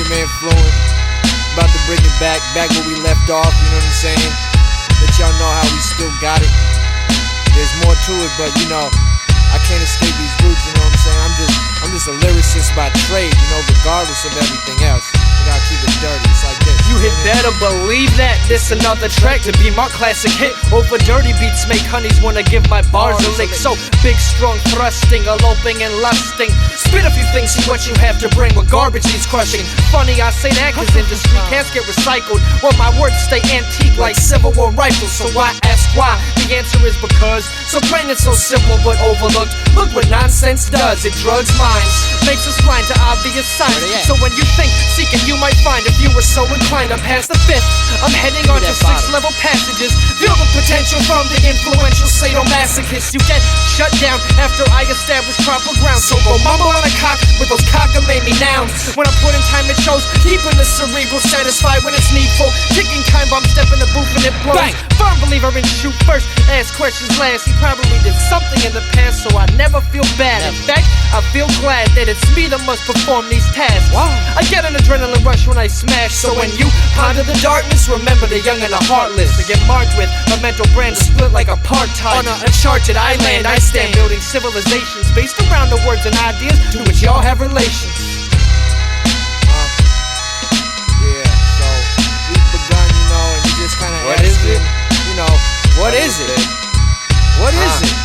your man Fluent. About to bring it back where we left off, you know what I'm saying? Let y'all know how we still got it. There's more to it, but you know, I can't escape these roots, you know what I'm saying? I'm just a lyricist by trade, you know, regardless of everything else. I gotta keep it dirty, it's like this. You hit better believe that this another track to be my classic hit. Over dirty beats make honeys wanna give my bars a lick. So big, strong thrusting, eloping and lusting. Spit a few things, see what you have to bring with garbage needs crushing. Funny I say that cause industry can't get recycled. Well, my words stay antique like Civil War rifles. So I ask why? The answer is because. So plain and so simple but overlooked. Look what nonsense does, it drugs minds, makes us blind to obvious signs. So when you think seeking you might find, if you were so inclined, I'm past the 5th. I'm heading on to 6th level passages. Feel the potential from the influential sadomasochist. You get shut down after I establish proper ground. So go mumble on a cock with those cockamamie nouns. When I put in time it shows, keeping the cerebral satisfied when it's needful. Kicking time bomb, step in the booth and it blows. Bang! Firm believer in shoot first, ask questions last. He probably did something in the past, so I never feel bad. In fact, I feel glad that it's me that must perform these tasks. I get an adrenaline rush when I smash. So when you ponder the darkness, remember the young and the heartless. To get marked with a mental brand to split like apartheid. On an uncharted island, I stand building civilizations based around the words and ideas to which y'all have relations. Yeah, so we've begun, you know, and you just kind of What is it? You know, what is it? What is it?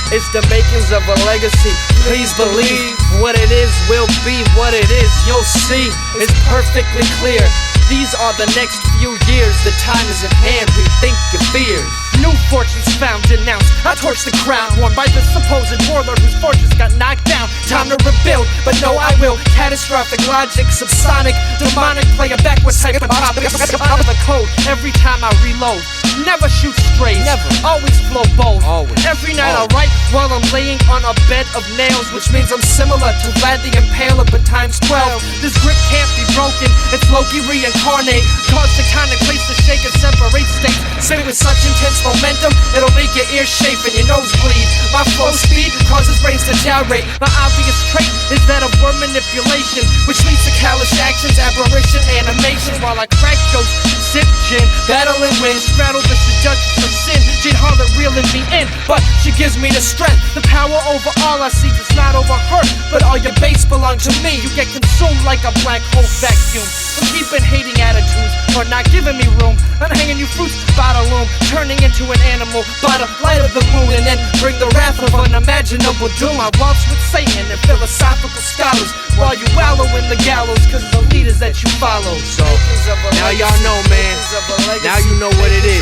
It's the makings of a legacy. Please believe what it is will be what it is. You'll see, it's perfectly clear. These are the next few years. The time is at hand, rethink your fears. New fortunes found, denounced. I torch the crown worn by the supposed warlord whose fortunes got knocked down. Time to rebuild, but no I will. Catastrophic logic, subsonic, demonic, play a backwards type of topic. Out of the code every time I reload. Never shoot straight, never. Always flow bold. Always. Every night I write while I'm laying on a bed of nails, which means I'm similar to Vlad the Impaler, but times 12. This grip can't be broken. It's Loki reincarnate. Cause tectonic plates to shake and separate states. Spit with such intense momentum, it'll make your ears chafe and your nose bleed. My flow speed causes brains to gyrate. My obvious trait is that of word manipulation, which leads to callous actions, aberration, animation. While I crack jokes, sip gin, battle and win, straddle the seduction of sin. She'd hardly reeling me in, but she gives me the strength, the power over all I see. It's not over her, but all your base belong to me. You get consumed like a black hole vacuum. I'm keeping hating attitudes or not giving me room. I'm hanging you fruits by the loom, turning into an animal by the light of the moon, and then bring the wrath of unimaginable doom. I waltz with Satan and philosophical scholars while you wallow in the gallows, cause the leaders that you follow. So now y'all know, man. Now you know what it is.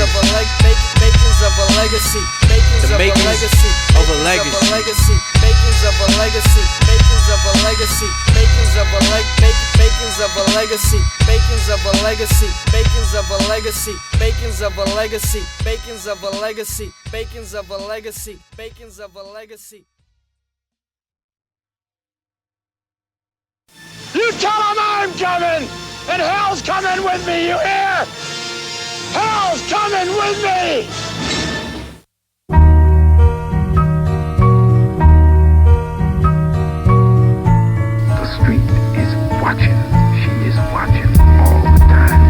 Makings of a legacy. The makings of a legacy. Makings of a legacy. Makings of a legacy. Makings of a legacy. Makings of a legacy. Makings of a legacy. Makings of a legacy. Makings of a legacy. Makings of a legacy. Makings of a legacy. Makings of a legacy. You tell them I'm coming, and hell's coming with me, you hear? Hell's coming with me! The street is watching. She is watching all the time.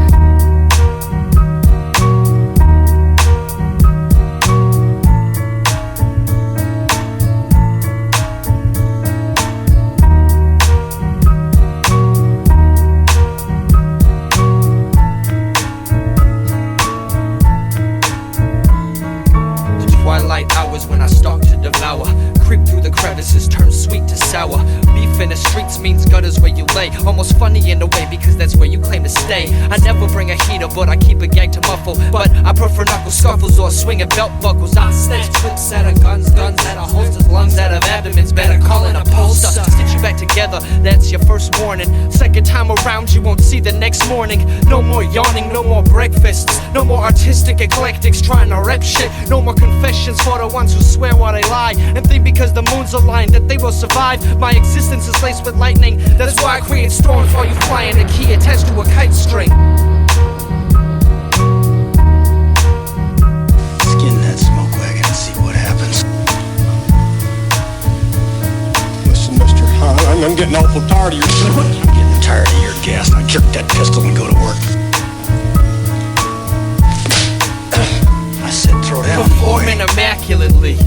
Twilight hours when I stalk to devour, creep through the crevices, turn sweet to sour. Beef in the streets means gutters where you lay. Almost funny in a way because that's where you claim to stay. I never bring a heater, but I keep a gag to muffle. But I prefer knuckle scuffles or swinging belt buckles. I snatch clips out of guns out of holsters, lungs out of abdomens. Better call in a poster. Stitch you back together, that's your first warning. Second time around, you won't see the next morning. No more yawning, no more breakfasts, no more artistic eclectics trying to rep shit. No more confessions for the ones who swear while they lie and think because the moon's aligned that they will survive. My existence is laced with lightning. That's why I create storms while you flying a key attached to a kite string. Skin that smoke wagon and see what happens. Listen, Mr. I'm getting awful tired of your shit. I'm getting tired of your gas. Now jerk that pistol and go to work. I said throw down, Performing immaculately.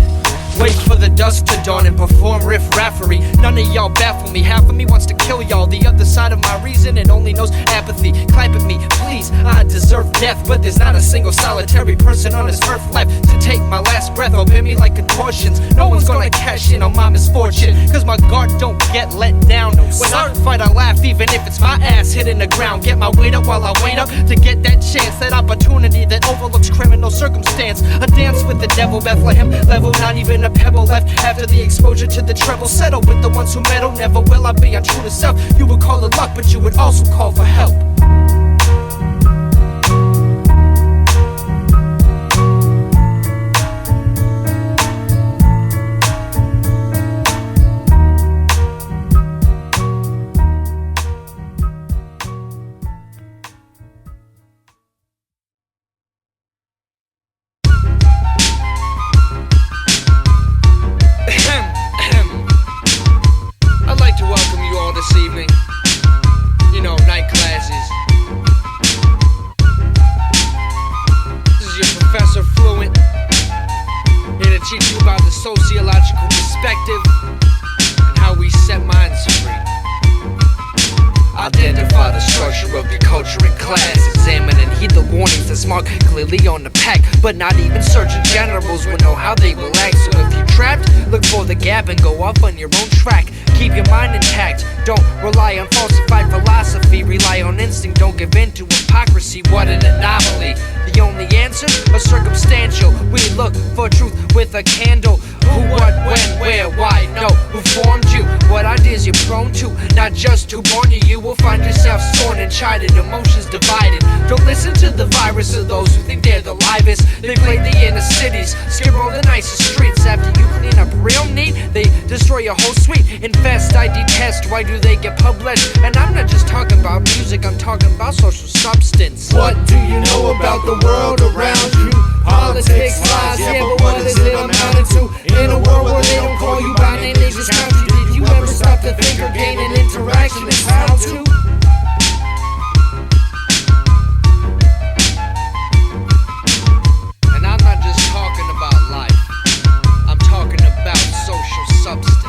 Wait for the dusk to dawn and perform riff-raffery. None of y'all baffle me. Half of me wants to kill y'all. The other side of my reason, it only knows apathy. Clap at me, please. I deserve death, but there's not a single solitary person on this earth left to take my last breath or bend me like contortions. No one's gonna cash in on my misfortune, cause my guard don't get let down. When I fight, I laugh even if it's my ass hitting the ground. Get my weight up while I wait up to get that chance, that opportunity that overlooks criminal circumstance. A dance with the devil, Bethlehem level, not even a pebble left after the exposure to the treble. Settle with the ones who meddle, never will I be untrue to self. You would call it luck, but you would also call for help. This evening, you know, night classes. This is your Professor Fluent, here to teach you about the sociological perspective and how we set minds free. Identify the structure of your culture and class. Examine and heed the warnings that's marked clearly on the pack. But not even surgeon generals will know how they will act. So if you're trapped, look for the gap and go off on your own track. Keep your mind intact, don't rely on falsified philosophy. Rely on instinct, don't give in to hypocrisy. What an anomaly. The only answer? A circumstantial. We look for truth with a candle. Who, what, when, where, why, no. Who formed you? What ideas you're prone to? Not just who born you. You will find yourself torn and chided, emotions divided. Don't listen to the virus of those who think they're the livest. They play the inner cities, skip all the nicest streets. After you clean up real neat, they destroy your whole suite. Infest, I detest, why do they get published? And I'm not just talking about music, I'm talking about social substance. What do you know about the world around you? Politics, lies, yeah, but what is it amounted to? In a world where they don't call you by name, they just count you. Did you ever stop to think or gain an interaction? It's how to. And I'm not just talking about life, I'm talking about social substance.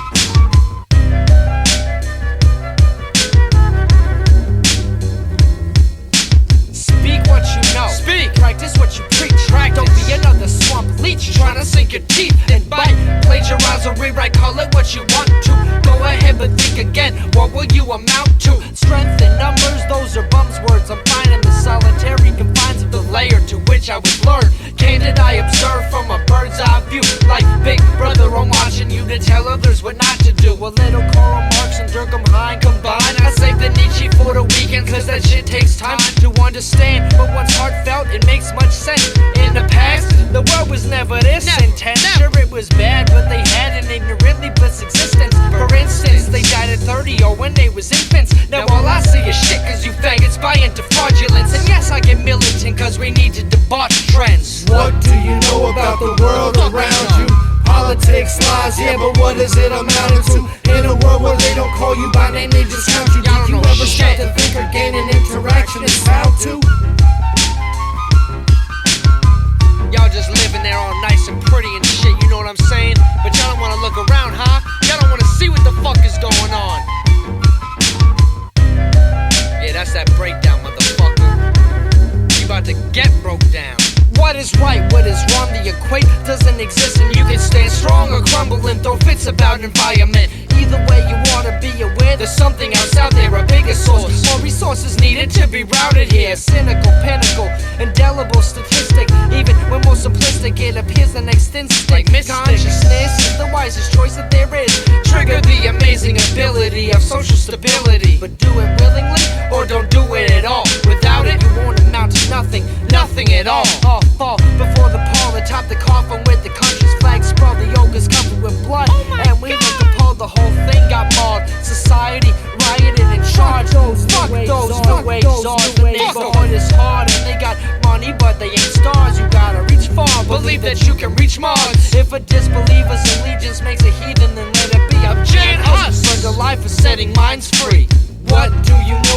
Speak what you know. Speak. Practice what you preach. Don't be another swamp leech trying to sink your teeth and bite. Plagiarize or rewrite, call it what you want to. Go ahead but think again, what will you amount to? Strength in numbers, those are bums words. I'm finding the solitary confines of the layer to which I was lured. Candid I observe from a bird's eye view. Like Big Brother, I'm watching you to tell others what not to do. A little Karl Marx and Durkheim combined. I save the Nietzsche for the weekend, cause that shit takes time to understand. But once heartfelt, it makes much sense. In the past, the world was never this intense. Sure, it was bad, but they had an ignorantly bliss existence. For instance, they died at 30 or when they was infants. Now all I see is shit cause you faggots buy into fraudulence. And yes, I get militant cause we need to debauch trends. What do you know about the world around you? Politics, lies, yeah, but what is it amounted to? In a world where they don't call you by name, they just count you. Did you ever start to think or gain an interaction? It's how to. Y'all just living there all nice and pretty and shit, you know what I'm saying? But y'all don't wanna look around, huh? Y'all don't wanna see what the fuck is going on. Yeah, that's that breakdown, motherfucker. You about to get broke down. What is right, what is wrong? The equate doesn't exist and you can stand strong or crumble and throw fits about environment. Either way you wanna be aware there's something else out there, a bigger source. More resources needed to be routed here. Cynical, pinnacle, indelible statistic. Even when more simplistic, it appears the next instinct. Like mystic. Consciousness is the wisest choice that there is. Trigger the amazing ability of social stability. But do it willingly or don't do it at all. Without it, you won't amount to nothing, nothing at all. All fall before the pole atop the coffin with the country's flag sprawled. The yoke is covered with blood, and we look appalled. The whole thing got mauled. Society rioted and charged. Fuck those new age czars. The neighborhood is hard and they got money, but they ain't stars. You gotta reach far, believe that you can reach Mars. If a disbeliever's allegiance makes a heathen, then let it be. I'm Jan Hus, for the life of setting minds free. What do you know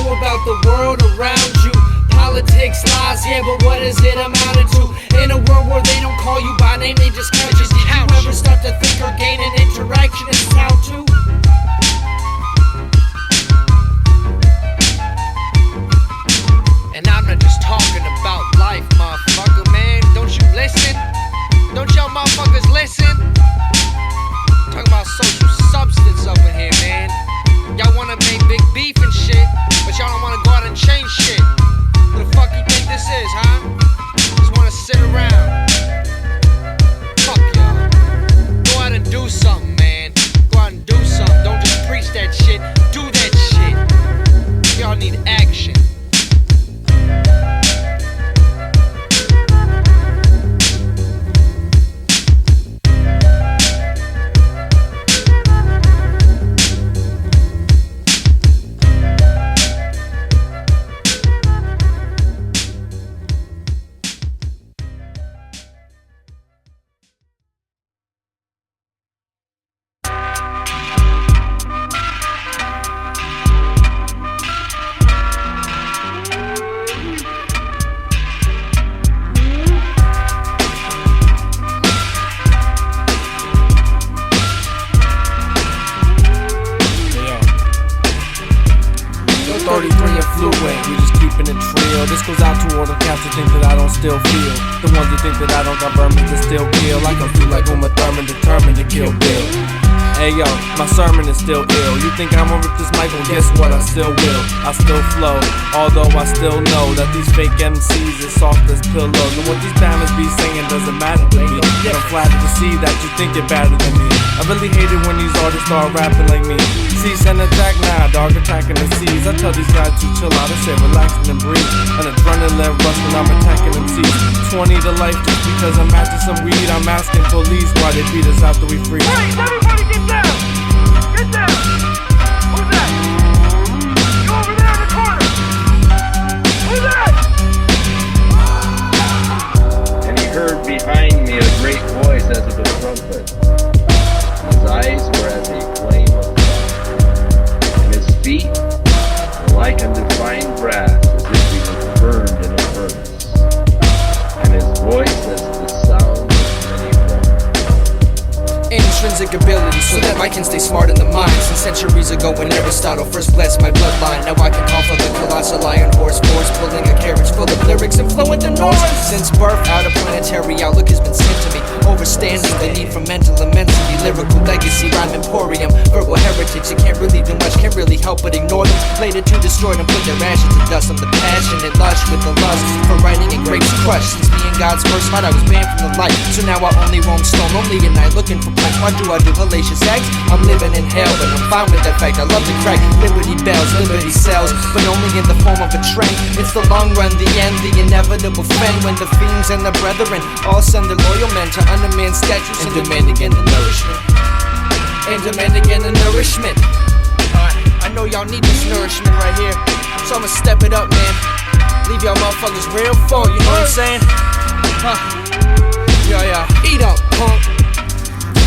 ill. This goes out to all the cats who think that I don't still feel. The ones who think that I don't got vermin to still kill. I come through like Uma Thurman, determined to kill Bill. Hey yo, my sermon is still ill. You think I'm gonna rip this mic? Well, guess what? I still will. I still flow, although I still know that these fake MCs is soft as pillows. And what these bammers be singing doesn't matter to me. But I'm flattered to see that you think you're better than me. I really hate it when these artists start rapping like me. Cease and attack, nah, dog, attacking the seas. I tell these guys to chill out, I say relaxing and breathe. And adrenaline rush when I'm attacking them seas. 20 to life just because I'm after some weed. I'm asking police why they beat us after we freeze. Hey, everybody get down! Get down! Who's that? You over there in the corner! Who's that? And he heard behind me a great voice as of a trumpet. His eyes were as a flame of fire, and his feet were like undefined brass, as if he was burned in a furnace, and his voice as the sound of many waters. Intrinsic ability so that I can stay smart in the mind. Since centuries ago when Aristotle first blessed my bloodline, now I can call for the colossal iron horse force, pulling a carriage full of lyrics and fluent the noise. Since birth, out of planetary outlook has been sent to me, overstanding the need for mental immensity. Lyrical legacy, rhyme emporium, verbal heritage. You can't really do much, can't really help but ignore them. Later to destroy them, put their ashes to dust. I'm the passionate lush with the lust for writing and grapes crushed. Since me and God's first fight, I was banned from the light, so now I only roam stone, only at night looking for punch. Why do I do hellacious acts? I'm living in hell, but I'm fine with that fact. I love to crack liberty bells, liberty cells, but only in the form of a trend. It's the long run, the end, the inevitable friend. When the fiends and the brethren all send the loyal men to undermine statues and demand again the nourishment. And demand again the nourishment. I know y'all need this nourishment right here, so I'ma step it up, man. Leave y'all motherfuckers real full, you know what I'm saying? Yeah. Eat up, punk.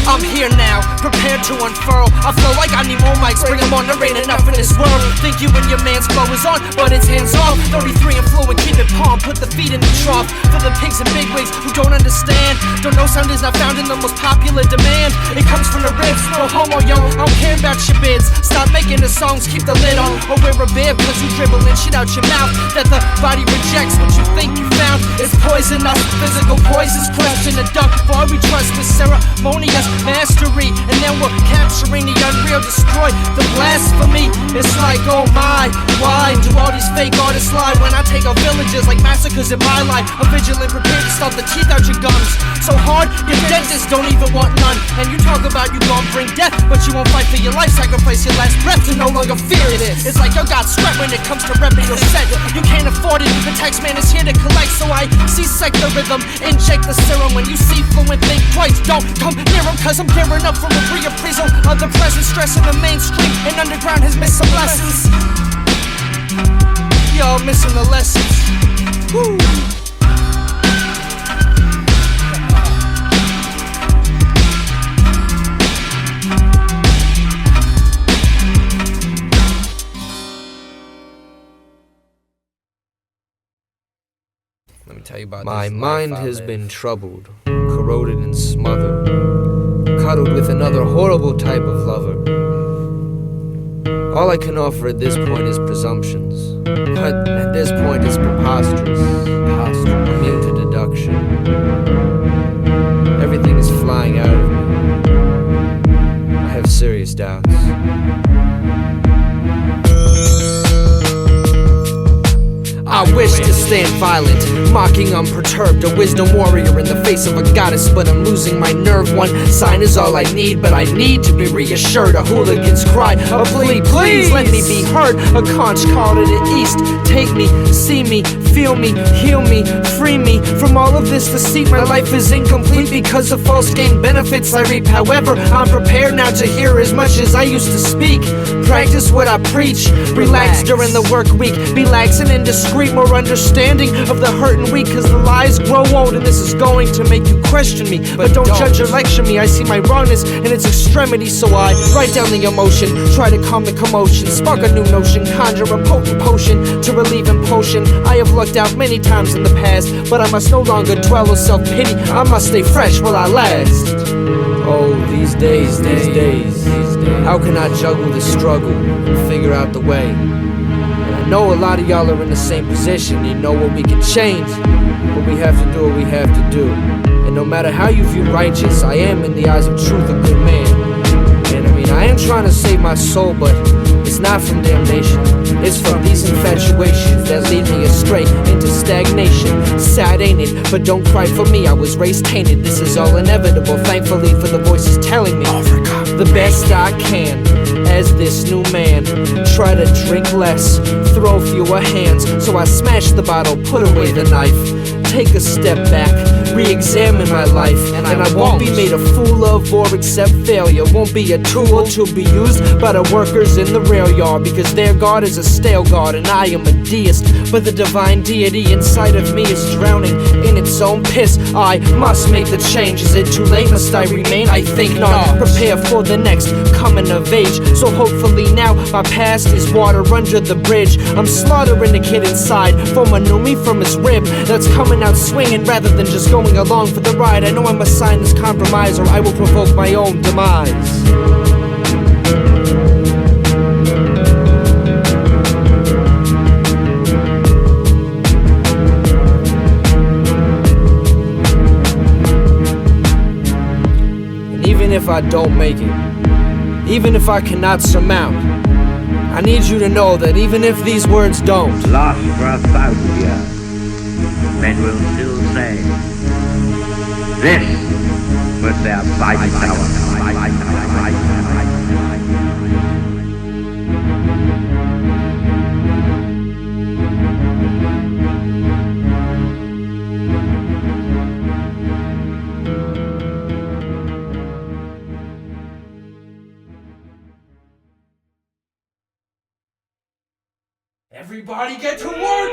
I'm here now, prepared to unfurl. I feel like I need more mics, bring them on, there ain't enough in this world. Think you and your man's flow is on, but it's hands off. 33 and Fluent, keep it palm, put the feet in the trough. For the pigs and bigwigs who don't understand, don't know sound is not found in the most popular demand. It comes from the ribs, no homo, yo, I don't care about your bids. Stop making the songs, keep the lid on, or wear a bib, cause you dribbling shit out your mouth that the body rejects what you think you found. It's poisonous, physical poison's crushed in the duck. For we trust with ceremonious mastery, and then we're capturing the unreal, destroy the blasphemy. It's like, oh my, why do all these fake artists lie when I take out villages like massacres in my life? I'm vigilant, prepared to stuff the teeth out your gums so hard your dentists don't even want none. And you talk about you gon' bring death, but you won't fight for your life, sacrifice your last breath to no longer fear it. It's like you got strapped when it comes to repping your set. You can't afford it, the tax man is here to collect, so I C-sect the rhythm, inject the serum. When you see Fluent, think twice, don't come near him, cause I'm gearing up from a reappraisal of the present, stress in the mainstream, and underground has missed some lessons. Y'all missing the lessons. Woo. Let me tell you about My this mind life I has live. been troubled, corroded and smothered, cuddled with another horrible type of lover. All I can offer at this point is presumptions, but at this point it's preposterous, immune to deduction. Everything is flying out of me. I have serious doubts. I wish to stand violent, mocking unperturbed, a wisdom warrior in the face of a goddess, but I'm losing my nerve. One sign is all I need, but I need to be reassured. A hooligan's cry, a plea, please let me be heard. A conch call to the east, take me, see me, feel me, heal me, free me from all of this deceit. My life is incomplete because of false gain benefits I reap. However, I'm prepared now to hear as much as I used to speak. Practice what I preach, relax during the work week, be lax and indiscreet, more understanding of the hurt and weak, cause the lies grow old and this is going to make you question me. But don't judge or lecture me, I see my wrongness in its extremity, so I write down the emotion, try to calm the commotion, spark a new notion, conjure a potent potion to relieve impulsion. I have lucked out many times in the past, but I must no longer dwell on self-pity, I must stay fresh while I last. Oh, these days, how can I juggle the struggle and figure out the way? And I I know a lot of y'all are in the same position. You know what we can change, but we have to do what we have to do. And no matter how you view righteous, I am in the eyes of truth a good man. And I mean, I am trying to save my soul, but it's not from damnation. It's from these infatuations that lead me astray into stagnation. Sad ain't it, but don't cry for me, I was raised tainted. This is all inevitable, thankfully for the voices telling me the best I can as this new man. Try to drink less, throw fewer hands. So I smash the bottle, put away the knife, take a step back, re-examine my life. And I won't be made a fool of or accept failure. Won't be a tool to be used by the workers in the rail yard, because their God is a stale God and I am a deist. But the divine deity inside of me is drowning in its own piss. I must make the change. Is it too late? Must I remain? I think not. Prepare for the next coming of age. So hopefully now my past is water under the bridge. I'm slaughtering the kid inside, form a new me from his rib that's coming out swinging rather than just going along for the ride. I know I must sign this compromise or I will provoke my own demise. Even if I don't make it, even if I cannot surmount, I need you to know that even if these words don't, Lost for 1,000 years, men will still say, this was their fighting power. Everybody get to work!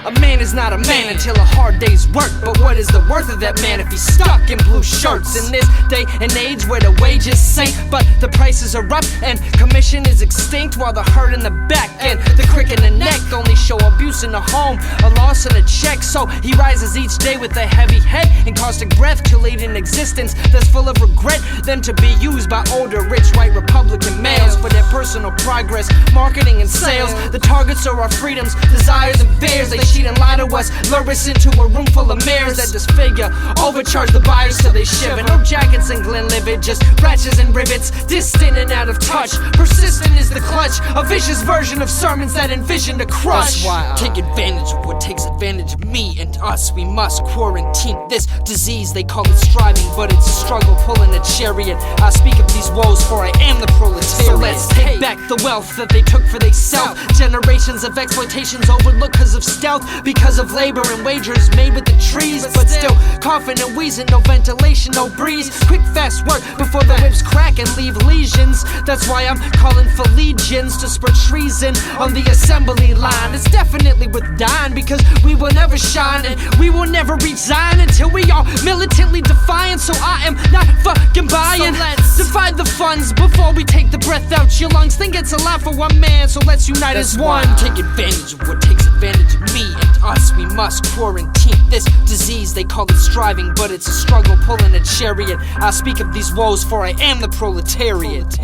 A man is not a man until a hard day's work. But what is the worth of that man if he's stuck in blue shirts? In this day and age where the wages sink, but the prices are up and commission is extinct, while the hurt in the back and the crick in the neck only show abuse in the home, a loss in a check. So he rises each day with a heavy head and caustic breath to lead an existence that's full of regret, then to be used by older rich white Republican males for their personal progress, marketing and sales. The targets are our freedoms, desires and fears. They cheat and lie to us, lure us into a room full of mirrors that disfigure, overcharge the buyers till they shiver. No jackets in Glenlivet, just ratchets and rivets, distant and out of touch. Persistent is the clutch, a vicious version of sermons that envision to crush. That's why I take advantage of what takes advantage of me and us. We must quarantine this disease, they call it striving, but it's a struggle pulling a chariot. I speak of these woes, for I am the proletariat. So let's take back the wealth that they took for theyself. Generations of exploitations overlooked cause of stealth, because of labor and wagers made with the trees, but still coughing and wheezing, no ventilation, no breeze. Quick fast work before the whips crack and leave lesions. That's why I'm calling for legions to spread treason on the assembly line. It's definitely with dying, because we will never shine and we will never resign until we are militantly defiant. So I am not fucking buying. So let's divide the funds before we take the breath out your lungs. Think it's a lot for one man, so let's unite as one. Take advantage of what takes advantage of me and us. We must quarantine this disease, they call it striving, but it's a struggle pulling a chariot. I speak of these woes, for I am the proletariat.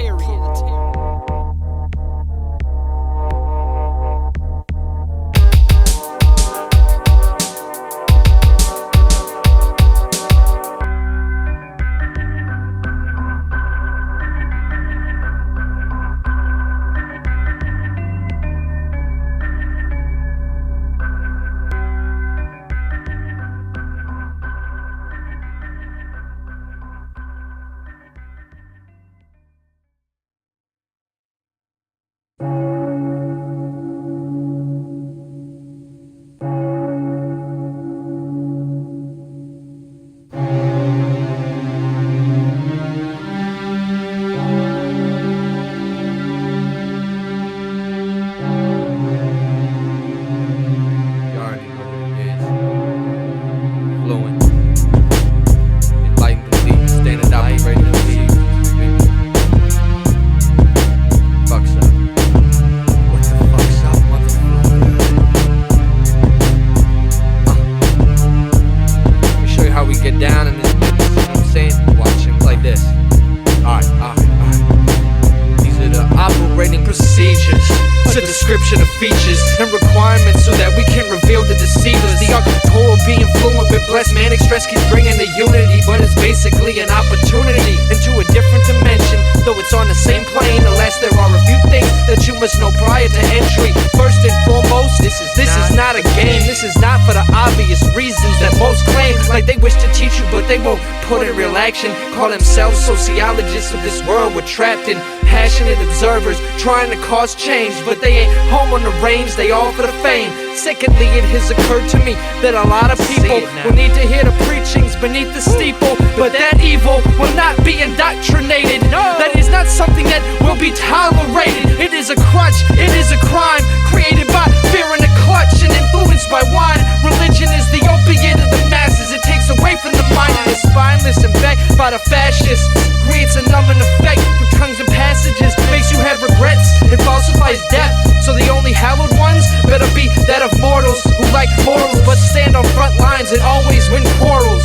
get down in this bitch. You know what I'm saying? Watch him like this. Alright. These are the operating procedures. It's a description of features and requirements so that we can reveal the deceivers. The art of total being fluent with blessed manic stress keeps bringing the unity, but it's basically an opportunity into a different dimension. Though it's on the same plane, alas there are a few things that you must know prior to entry. First and foremost, this is not a game. This is not for the obvious reasons that most claim, like they wish to teach you but they won't put in real action. Call themselves sociologists of this world. We're trapped in passionate observers trying to cause change, but they ain't home on the range, they all for the fame. Secondly, it has occurred to me that a lot of people will need to hear the preachings beneath the steeple, but that evil will not be indoctrinated. That is not something that will be tolerated. It is a crutch, it is a crime created by fear in the clutch and influenced by wine. Religion is the opiate of the masses. It takes away from the mind and is spineless and backed by the fascists. Creates a numbing effect through tongues and passages, makes you have regrets and falsifies death. So the only hallowed ones better be that of mortals who like morals but stand on front lines and always win quarrels.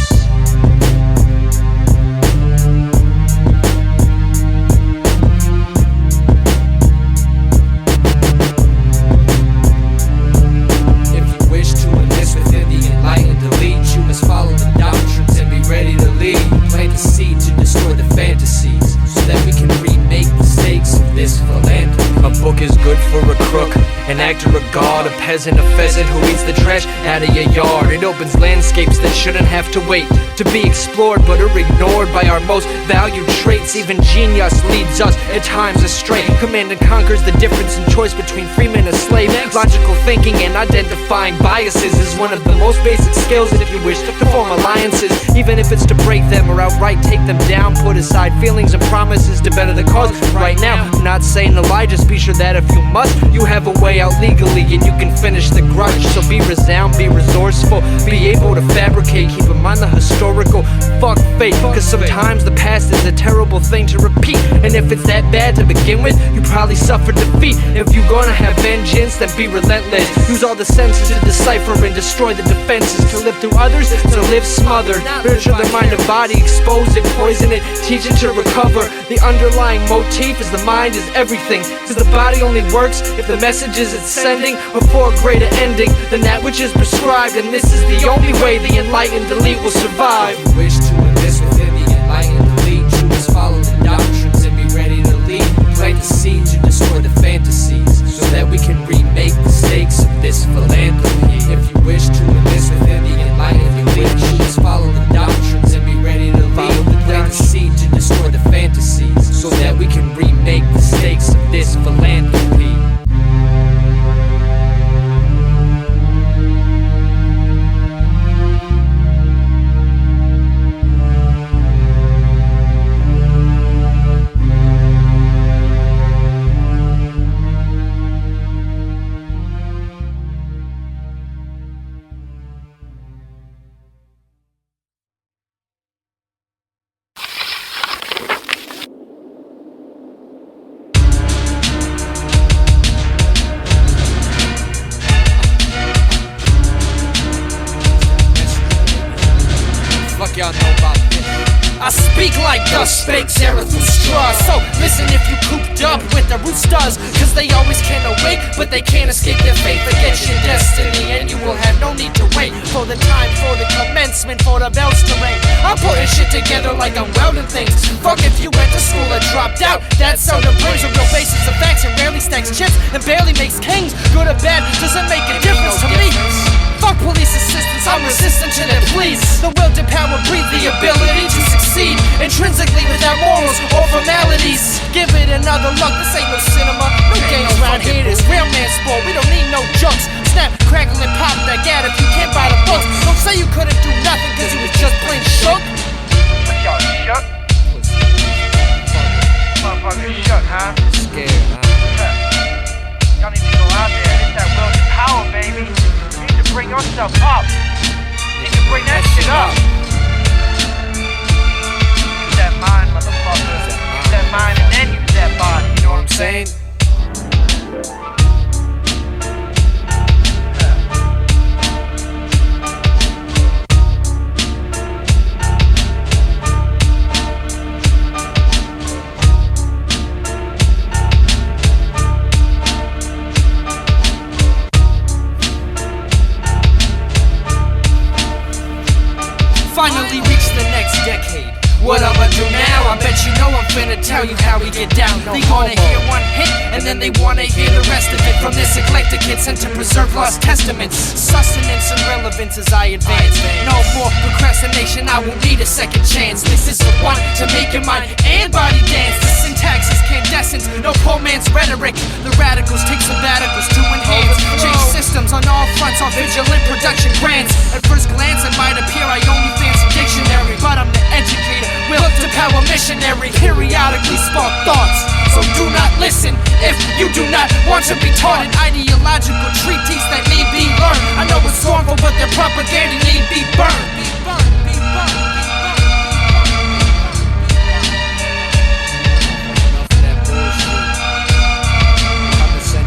If you wish to enlist within the Enlightened Elite, you must follow the doctrines and be ready to lead. Plant the seed to destroy the fantasies so that we can remake mistakes of this philanthropy. A book is good for a crook, an actor a god, a peasant a pheasant who eats the trash out of your yard. It opens landscapes that shouldn't have to wait to be explored but are ignored by our most valued traits. Even genius leads us at times astray. Command and conquers the difference in choice between freeman and slave. Logical thinking and identifying biases is one of the most basic skills if you wish to form alliances, even if it's to break them or outright take them down. Put aside feelings and promises to better the cause right now. I'm not saying to lie, just be sure that if you must, you have a way out legally and you can finish the grudge. So be resound, be resourceful, be able to fabricate. Keep in mind the historical, fuck fate, cause sometimes the past is a terrible thing to repeat. And if it's that bad to begin with, you probably suffered defeat. If you're gonna have vengeance, then be relentless. Use all the senses to decipher and destroy the defenses. To live through others, to live smothered. Nurture the mind and body, expose it, poison it, teach it to recover. The underlying motif is the mind is everything, cause the body only works if the messages it's sending are for a greater ending than that which is prescribed. And this is the only way the Enlightened Elite will survive. If you wish to enlist within the Enlightened Elite, you must follow the doctrines and be ready to lead. Plant the seed to destroy the fantasies so that we can remake mistakes of this philanthropy. If you wish to enlist within the Enlightened Elite, you must follow the doctrines and be ready to lead. Plant the seed to destroy the fantasies so that we can remake mistakes of this philanthropy. Y'all know about this. I speak like dust spake Zarathustra. So listen if you cooped up with the roosters, cause they always can awake, but they can't escape their fate. Forget your destiny and you will have no need to wait for the time, for the commencement, for the bells to ring. I'm putting shit together like I'm welding things. Fuck if you went to school or dropped out, that seldom brings a real basis of facts and rarely stacks chips and barely makes kings. Good or bad doesn't make a difference to me. Fuck police assistance, I'm resistant to their pleas. The will to power breathe the ability to succeed intrinsically without morals or formalities. Give it another look, this ain't no cinema. No games around here, this real man sport. We don't need no jokes. Snap, crackle, and pop that gad if you can't buy the books. Don't say you couldn't do nothing cause you was just plain shook. What y'all shook? Motherfuckers shook, huh? Scared, huh? Y'all need to go out there and hit that will to power, baby. You need to bring yourself up. You need to bring that shit up. Use that mind, motherfucker. Use that mind and then use that body. You know what I'm saying? finally reach the next decade. What I'ma do now? I bet you know I'm finna tell you how we get down. They wanna hear one hit, and then they wanna hear the rest of it. From this eclectic hit sent to preserve lost testaments. Sustenance and relevance as I advance. No more procrastination, I won't need a second chance. This is the one to make your mind and body dance. The syntax is candescent, no poor man's rhetoric. The radicals take sabbaticals to enhance. Change systems on all fronts, on vigilant production grants. At first glance it might appear I only fancy dictionary, but I'm the educator, will to power missionary. Periodically spark thoughts, so do not listen if you do not want to be taught an ideological treatise that need be learned. I know it's harmful, but their propaganda need be burned.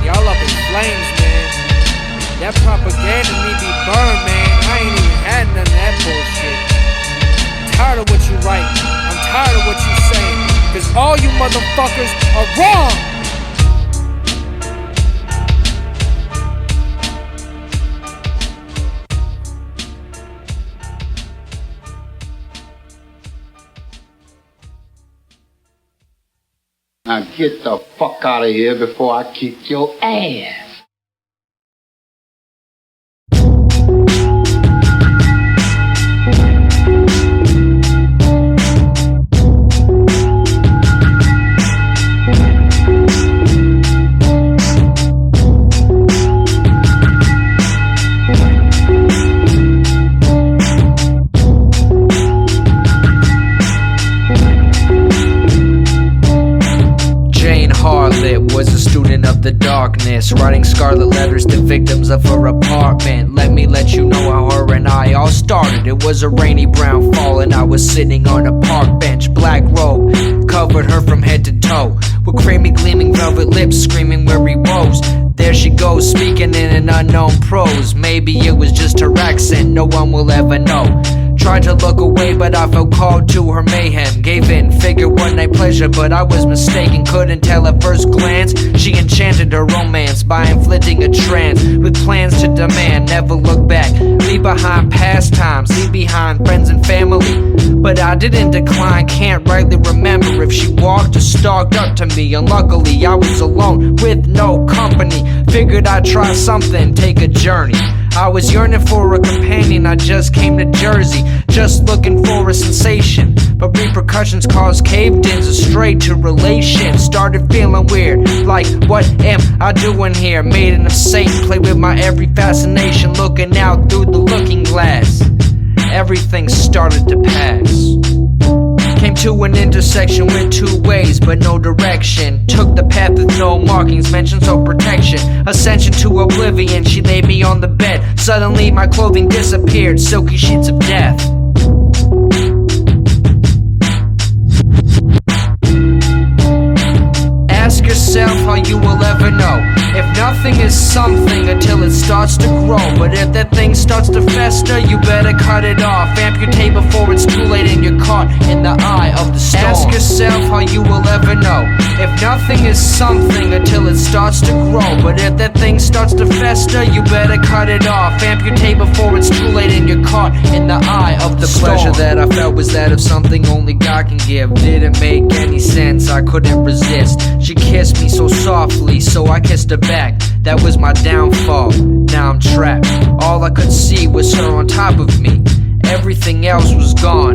Y'all up in flames, man. That propaganda need be burned, man. I ain't even had none of that bullshit. I'm tired of what you write. I'm tired of what you saying. Cause all you motherfuckers are wrong. Now get the fuck out of here before I kick your ass. Was a student of the darkness, writing scarlet letters to victims of her apartment. Let me let you know how her and I all started. It was a rainy brown fall and I was sitting on a park bench. Black robe covered her from head to toe, with creamy gleaming velvet lips screaming weary woes. There she goes, speaking in an unknown prose. Maybe it was just her accent, no one will ever know. Tried to look away, but I felt called to her mayhem. Gave in, figured one night pleasure, but I was mistaken. Couldn't tell at first glance. She enchanted her romance by inflicting a trance, with plans to demand. Never look back, leave behind past times, leave behind friends and family. But I didn't decline, can't rightly remember if she walked or stalked up to me. Unluckily, I was alone with no company. Figured I'd try something, take a journey. I was yearning for a companion, I just came to Jersey, just looking for a sensation. But repercussions caused caved-ins, straight to relations. Started feeling weird, like what am I doing here? Maiden of Satan, play with my every fascination. Looking out through the looking glass, everything started to pass. Came to an intersection with two ways, but no direction. Took the path with no markings, mentions or protection. Ascension to oblivion, she laid me on the bed. Suddenly my clothing disappeared, silky sheets of death. Ask yourself how you will ever know if nothing is something until it starts to grow. But if that thing starts to fester, you better cut it off. Amputate before it's too late and you're caught in the eye of the storm. Ask yourself how you will ever know if nothing is something until it starts to grow. But if that thing starts to fester, you better cut it off. Amputate before it's too late and you're caught in the eye of the storm. The pleasure that I felt was that of something only God can give. Didn't make any sense, I couldn't resist. She kissed me so softly, so I kissed her back. That was my downfall, now I'm trapped. All I could see was her on top of me. Everything else was gone,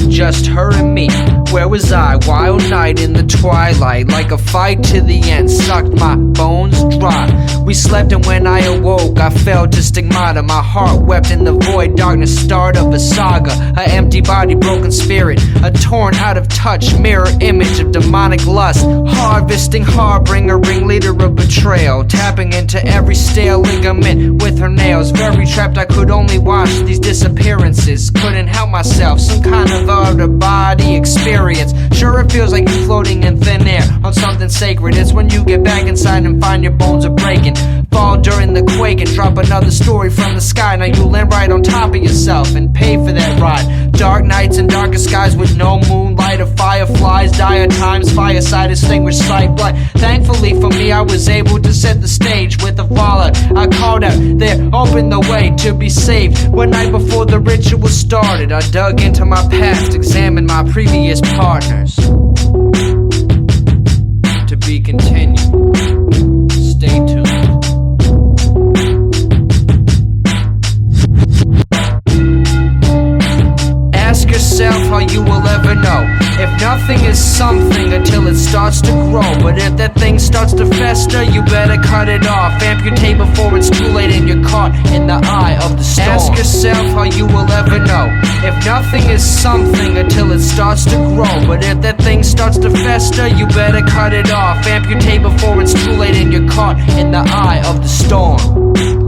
just her and me. Where was I? Wild night in the twilight, like a fight to the end, sucked my bones dry. We slept and when I awoke, I fell to stigmata. My heart wept in the void, darkness, start of a saga. An empty body, broken spirit, a torn out of touch mirror image of demonic lust. Harvesting harbinger, ringleader of betrayal, tapping into every stale ligament with her nails. Very trapped, I could only watch these disappearances. Couldn't help myself, some kind of out-of-body experience. Sure, it feels like you're floating in thin air on something sacred. It's when you get back inside and find your bones are breaking. Fall during the quake and drop another story from the sky. Now you land right on top of yourself and pay for that ride. dark nights and darker skies with no moonlight or fireflies. Dire times, fireside, extinguished sight. But thankfully for me, I was able to set the stage with a father I called out there, opened the way to be saved. One night before the ritual started, I dug into my past, examined my previous partners. To be continued. Stay tuned. Ask yourself how you will ever know if nothing is something until it starts to grow. But if that thing starts to fester, you better cut it off. Amputate before it's too late and you're caught in the eye of the storm. Ask yourself how you will ever know if nothing is something until it starts to grow. But if that thing starts to fester, you better cut it off. Amputate before it's too late and you're caught in the eye of the storm.